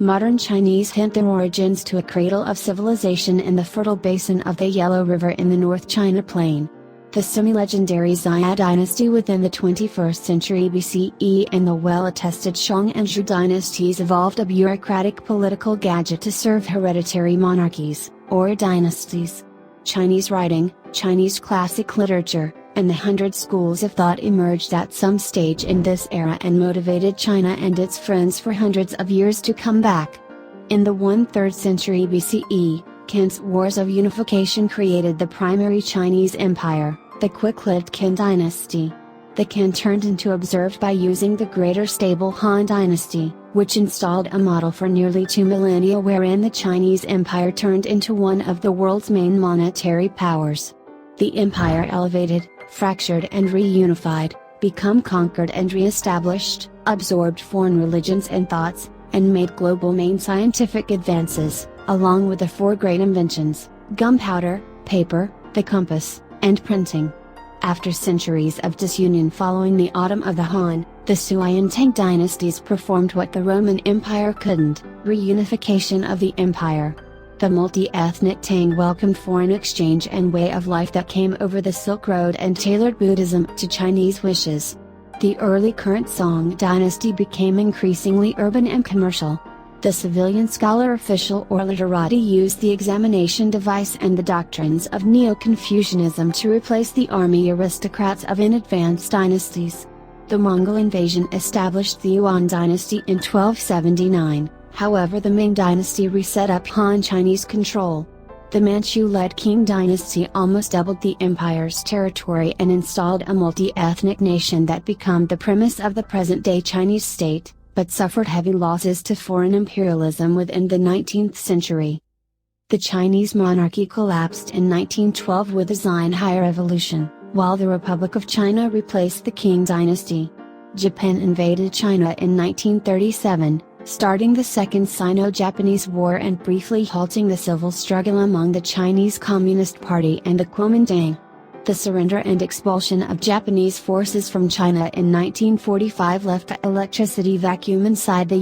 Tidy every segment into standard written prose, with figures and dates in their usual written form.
Modern Chinese hint their origins to a cradle of civilization in the fertile basin of the Yellow River in the North China Plain. The semi-legendary Xia dynasty within the 21st century BCE and the well-attested Shang and Zhou dynasties evolved a bureaucratic political gadget to serve hereditary monarchies, or dynasties. Chinese writing, Chinese classic literature, and the 100 schools of thought emerged at some stage in this era and motivated China and its friends for hundreds of years to come back. In the 1/3 century BCE, Qin's Wars of Unification created the primary Chinese empire, the quick-lived Qin dynasty. The Qin turned into observed by using the greater stable Han dynasty, which installed a model for nearly 2 millennia wherein the Chinese empire turned into one of the world's main monetary powers. The empire elevated, fractured and reunified, become conquered and re-established, absorbed foreign religions and thoughts, and made global main scientific advances, along with the 4 great inventions, gunpowder, paper, the compass, and printing. After centuries of disunion following the autumn of the Han, the Sui and Tang dynasties performed what the Roman Empire couldn't, reunification of the empire. The multi-ethnic Tang welcomed foreign exchange and way of life that came over the Silk Road and tailored Buddhism to Chinese wishes. The early current Song dynasty became increasingly urban and commercial. The civilian scholar official or literati used the examination device and the doctrines of Neo-Confucianism to replace the army aristocrats of in-advanced dynasties. The Mongol invasion established the Yuan dynasty in 1279, however the Ming dynasty reset up Han Chinese control. The Manchu-led Qing dynasty almost doubled the empire's territory and installed a multi-ethnic nation that became the premise of the present-day Chinese state, but suffered heavy losses to foreign imperialism within the 19th century. The Chinese monarchy collapsed in 1912 with the Xinhai Revolution, while the Republic of China replaced the Qing dynasty. Japan invaded China in 1937, starting the Second Sino-Japanese War and briefly halting the civil struggle among the Chinese Communist Party and the Kuomintang. The surrender and expulsion of Japanese forces from China in 1945 left the electricity vacuum inside the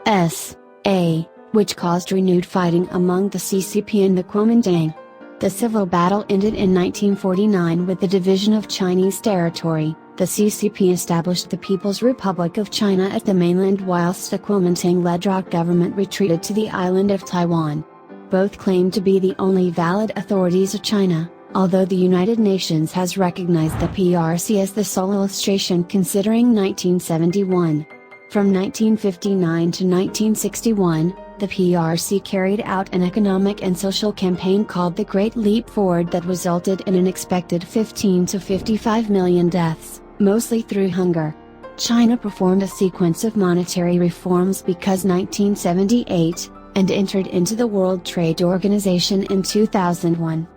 U.S.A., which caused renewed fighting among the CCP and the Kuomintang. The civil battle ended in 1949 with the division of Chinese territory. The CCP established the People's Republic of China at the mainland whilst the Kuomintang-led ROC government retreated to the island of Taiwan. Both claim to be the only valid authorities of China, although the United Nations has recognized the PRC as the sole illustration considering 1971. From 1959 to 1961, the PRC carried out an economic and social campaign called the Great Leap Forward that resulted in an expected 15 to 55 million deaths, mostly through hunger. China performed a sequence of monetary reforms because 1978, and entered into the World Trade Organization in 2001.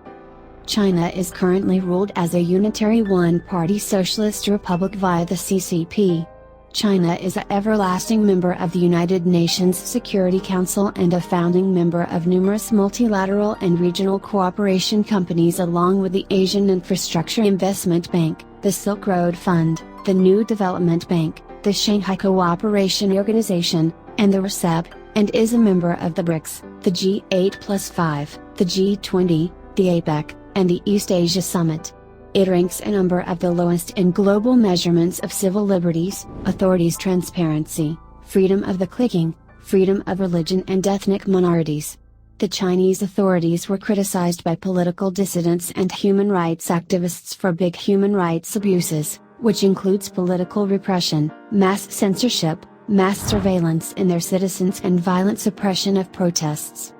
China is currently ruled as a unitary one-party socialist republic via the CCP. China is an everlasting member of the United Nations Security Council and a founding member of numerous multilateral and regional cooperation companies along with the Asian Infrastructure Investment Bank, the Silk Road Fund, the New Development Bank, the Shanghai Cooperation Organization, and the RCEP, and is a member of the BRICS, the G8+5, the G20, the APEC, and the East Asia Summit. It ranks a number of the lowest in global measurements of civil liberties, authorities transparency, freedom of the clicking, freedom of religion and ethnic minorities. The Chinese authorities were criticized by political dissidents and human rights activists for big human rights abuses, which includes political repression, mass censorship, mass surveillance in their citizens and violent suppression of protests.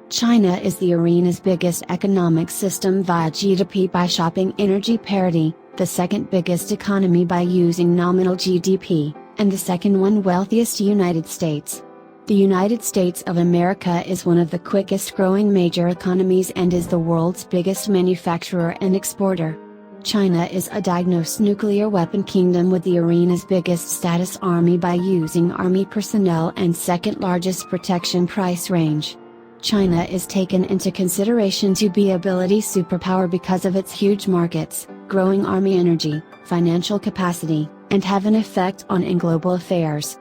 China is the arena's biggest economic system via GDP by shopping energy parity, the second biggest economy by using nominal GDP, and the second one wealthiest United States. The United States of America is one of the quickest growing major economies and is the world's biggest manufacturer and exporter. China is a diagnosed nuclear weapon kingdom with the arena's biggest status army by using army personnel and second largest protection price range. China is taken into consideration to be ability superpower because of its huge markets, growing army energy, financial capacity, and have an effect on in global affairs.